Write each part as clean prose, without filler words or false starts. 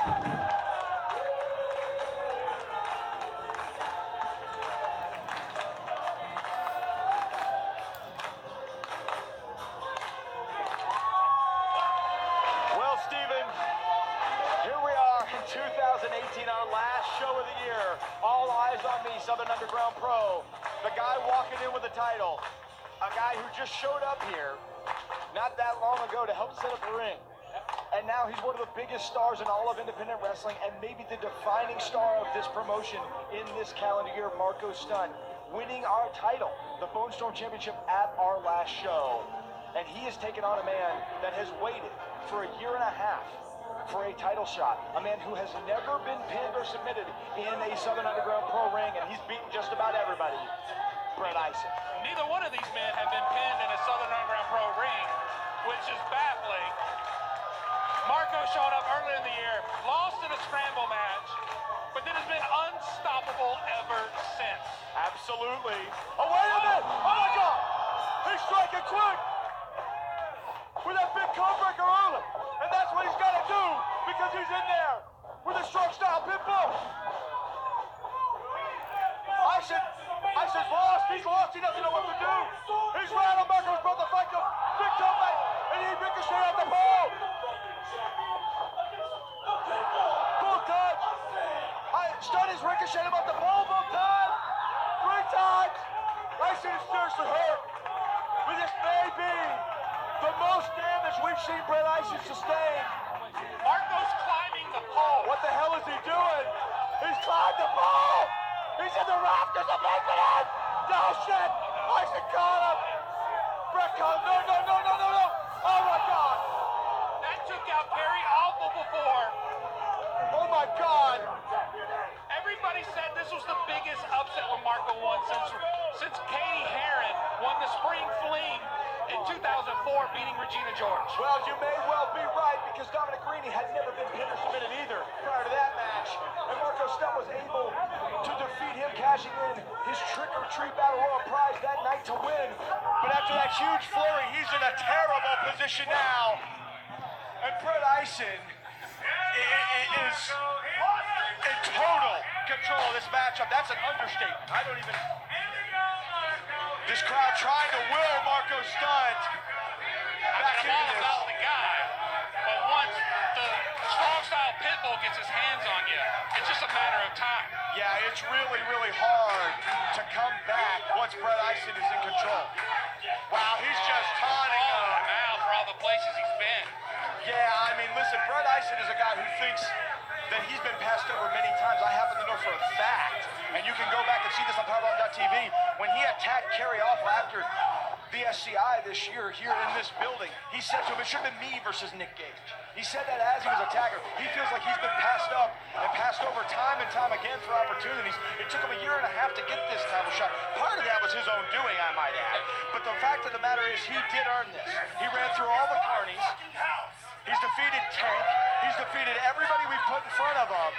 Well, Steven, here we are in 2018, our last show of the year. All eyes on me, Southern Underground Pro. The guy walking in with the title. A guy who just showed up here not that long ago to help set up the ring. And now he's one of the biggest stars in all of independent wrestling and maybe the defining star of this promotion in this calendar year, Marko Stunt, winning our title, the Bonestorm Championship, at our last show. And he has taken on a man that has waited for a year and a half for a title shot. A man who has never been pinned or submitted in a Southern Underground Pro ring, and he's beaten just about everybody. Brett Ison. Neither one of these men have been pinned in a Southern Underground Pro ring, which is baffling. Marko showed up earlier in the year, lost in a scramble match, but then has been unstoppable ever since. Absolutely. Oh, wait a minute! Oh my God! He's striking quick! With that big codebreaker early. And that's what he's got to do because he's in there with a strong style pitbull. Ison's lost. He's lost. He doesn't know what to do. He's right on Marko's about to fight the big toe fight. And he ricocheted off the pole. Both times. Stunt is ricocheting off the pole both times. 3 times. Ison is seriously hurt. But this may be the most damage we've seen Brett Ison sustain. Marko's climbing the pole. What the hell is he doing? He's climbed the pole! He's in the rafters of making it! No shit! Ison caught him! Brett caught him. No! Oh my God! That took out Perry awful before. Oh my God! Everybody said this was the biggest upset when Marko won since Katie Heron won the Spring Fling in 2004, beating Regina George. Well, you may well be right, because Dominic Greeny had never been pinned or submitted either prior to that match. And Marko Stunt was able to defeat him, cashing in his trick-or-treat Battle Royal prize that night to win. But after that huge flurry, he's in a terrible position now. And Brett Ison is in total control of this matchup. That's an understatement. I don't even... This crowd trying to will Marko Stunt back into all this. about the guy, but once the strong style pitbull gets his hands on you, it's just a matter of time. Yeah, it's really, really hard to come back once Brett Ison is in control. Wow, he's just taunting him. Now for all the places he's been. Yeah, I mean, listen, Brett Ison is a guy who thinks that he's been passed over many times. I happen to know for a fact, and you can go back and see this on PowerBomb.tv, when he attacked Kerry Awful after the SCI this year here in this building, he said to him, it should have been me versus Nick Gage. He said that as he was attacking. He feels like he's been passed up and passed over time and time again for opportunities. It took him a year and a half to get this title shot. Part of that was his own doing, I might add. But the fact of the matter is he did earn this. He ran through all the carnies. He's defeated Tank. He's defeated everybody we put in front of him.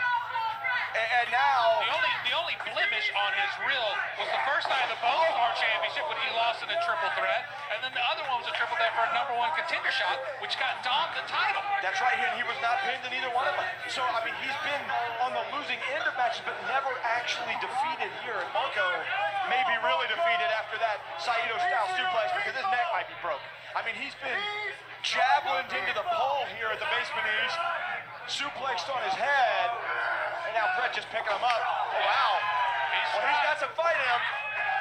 And now... The only blemish on his reel was the first night of the Bonestorm Championship when he lost in a triple threat. And then the other one was a triple threat for a #1 contender shot, which got Dom the title. That's right, and he was not pinned in either one of them. So, I mean, he's been on the losing end of matches, but never actually defeated here. And Marko may be really defeated after that Saito-style suplex because his neck might be broke. I mean, he's been javelined into the pole here at the basement east, suplexed on his head, and now Brett just picking him up. Oh, wow. He's got some fight in him.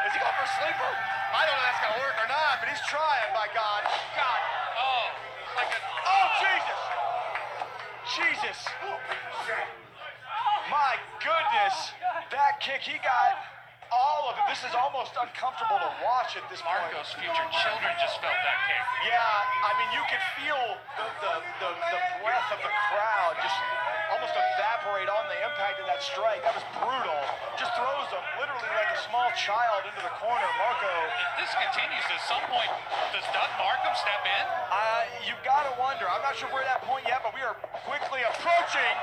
Is he going for a sleeper? I don't know if that's going to work or not, but he's trying, by God. God. Oh, like a... Oh, Jesus. Jesus. My goodness. That kick, he got all of it. This is almost uncomfortable to watch at this point. Marko's future children just felt that kick. Yeah, I mean, you could feel the breath of the crowd just almost evaporate on the impact of that strike. That was brutal. Just throws him literally like a small child into the corner. Marko. If this continues, at some point, does Doug Markham step in? You've got to wonder. I'm not sure we're at that point yet, but we are quickly approaching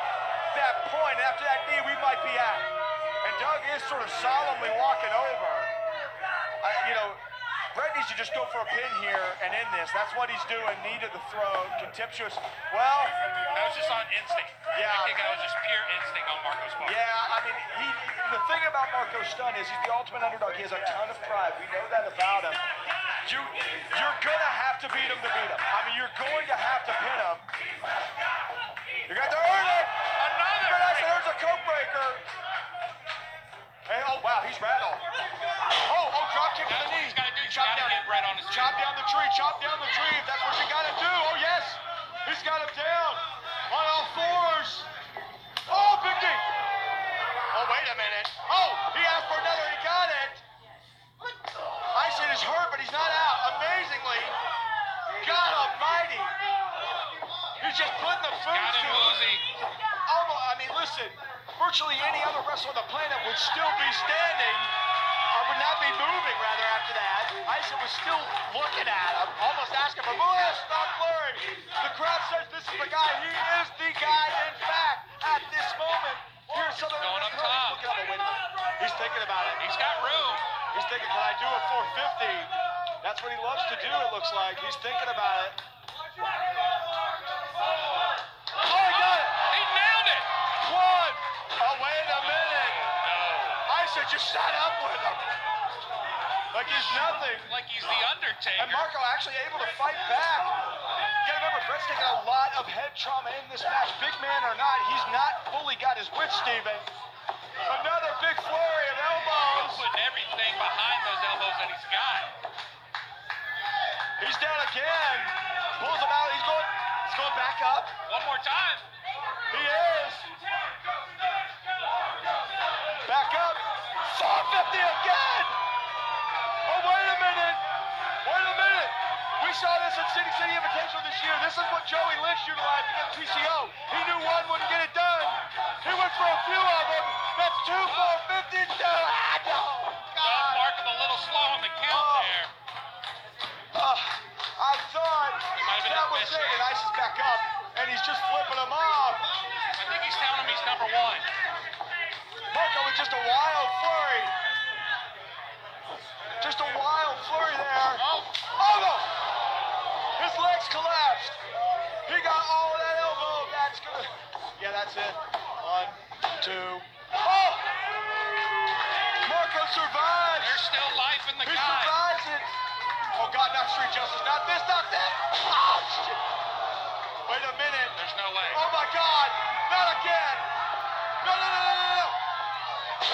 that point. After that knee, we might be at. And Doug is sort of solemnly walking over. You know, Brett needs to just go for a pin here and end this. That's what he's doing. Knee to the throat, contemptuous. Well, that was just on instinct. Yeah. I think that was just pure instinct on Marko's part. Yeah, I mean, the thing about Marko Stunt is he's the ultimate underdog. He has a ton of pride. We know that about him. You're gonna have to beat him to beat him. I mean, you're going to have to pin him. You're going to earn it. Another. There's a coat breaker. Hey, oh wow, he's rattled. Oh, drop kick to the knee. He's got to do. He's got to get Brett on his Chop down the tree. Chop down the tree. If that's what you got to do. Oh yes, he's got him down on all fours. Oh, big knee. Oh, wait a minute. Oh, he asked for another. He got it. Ison is hurt, but he's not out. Amazingly, God Almighty. He's just putting the food got him woozy. I mean, listen. Virtually any other wrestler on the planet would still be standing, or would not be moving, rather, after that. Ison was still looking at him, almost asking for more. Stop blurring. The crowd says this is the guy. He is the guy, in fact, at this moment. Here's Southern going up top. Wait a minute. He's thinking about it. He's got room. He's thinking, can I do a 450? That's what he loves to do, it looks like. He's thinking about it. Oh, he got it. He nailed it. One. Oh, wait a minute. No. Ison just sat up with him. Like he's nothing. Like he's the Undertaker. And Marko actually able to fight back. You gotta remember, Brett's taking a lot of head trauma in this match. Big man or not, he's not fully got his wits, Steven. Another big flurry of elbows. He's putting everything behind those elbows that he's got. He's down again. Pulls him out. He's going back up. One more time. He is. Back up. 450 again. Oh, wait a minute. Wait a minute. We saw this at City Invitational this year. This is what Joey Lynch utilized against PCO. He knew one wouldn't get it done. He went for a few of them. That's two 450s. No. God. Marko a little slow on the count there. I thought that was it. And Ison's back up. And he's just flipping him off. I think he's telling him he's number one. Marko with just a wild flurry. Just a wild flurry there. Oh no! His legs collapsed. He got all of that elbow. That's gonna. Yeah, that's it. 1, 2. Oh! Marko survives. There's still life in the He guy. survives it. Oh God, not street justice. Not this, not that. Oh shit! Wait a minute. There's no way. Oh my God! Not again! No!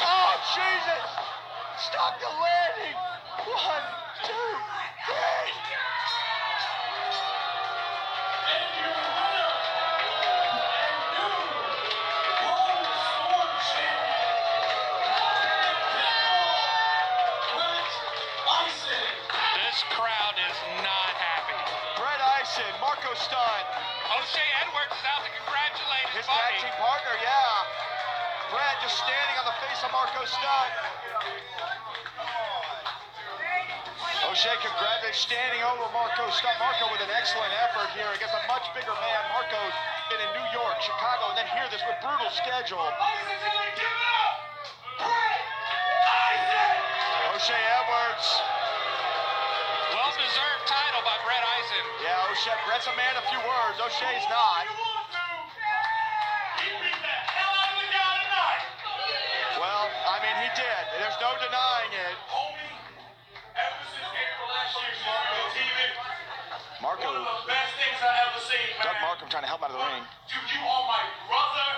Oh Jesus! Stop the landing! 1, 2, 3. This crowd is not happy. Brett Ison, Marko Stunt. O'Shea Edwards is out to congratulate his His tag buddy. team partner, yeah. Brett just standing on the face of Marko Stunt. O'Shea congratulates, standing over Marko Stunt. Marko with an excellent effort here against a much bigger man. Marko's been in New York, Chicago, and then here this with brutal schedule. O'Shea Edwards. Well-deserved title by Brett Ison. Yeah, O'Shea. Brett's a man of few words. O'Shea's not. Well, I mean, he did. There's no denying it. Marko. One of the best things I ever seen, man. Doug Marko trying to help him out of the ring. You are my brother.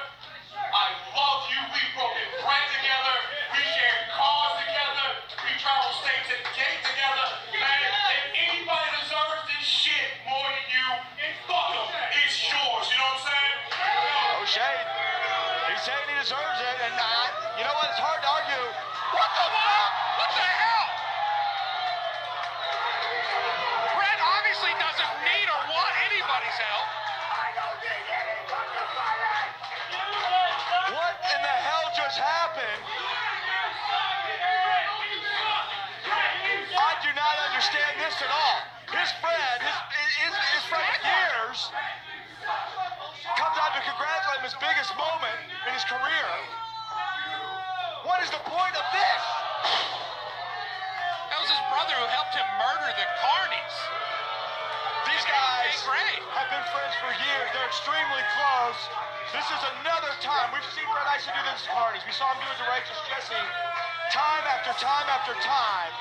I love you. We broke bread together. We shared cars together. We traveled state to gate together. Man, if anybody deserves this shit more than you, fuck them. It's yours. You know what I'm saying? O'Shea, he's saying he deserves it, and you know what? It's hard to argue. What the fuck? What the hell? Brett obviously doesn't need or want anybody's help. What in the hell just happened? I do not understand this at all. His friend, his friend of years, comes out to congratulate him his biggest moment in his career. What is the point of this? That was was his brother who helped him murder the Carnies. These guys have been friends for years. They're extremely close. This is another time. We've seen Brett Ison do this to Carnies. We saw him do it to Righteous Jesse time after time after time.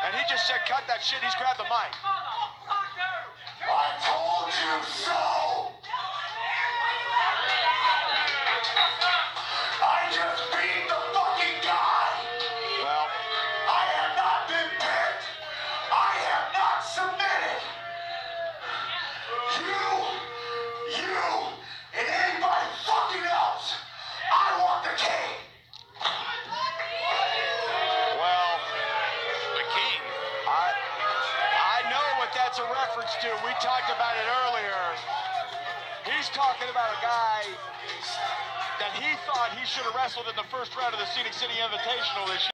And he just said, cut that shit. He's grabbed the mic. I told you so! I just beat the fucking guy! Well, I have not been picked! I have not submitted! You, and anybody fucking else! I want the king! well, The king. I know what that's a reference to. We talked about it earlier. He's talking about a guy that he thought he should have wrestled in the first round of the Scenic City Invitational this year.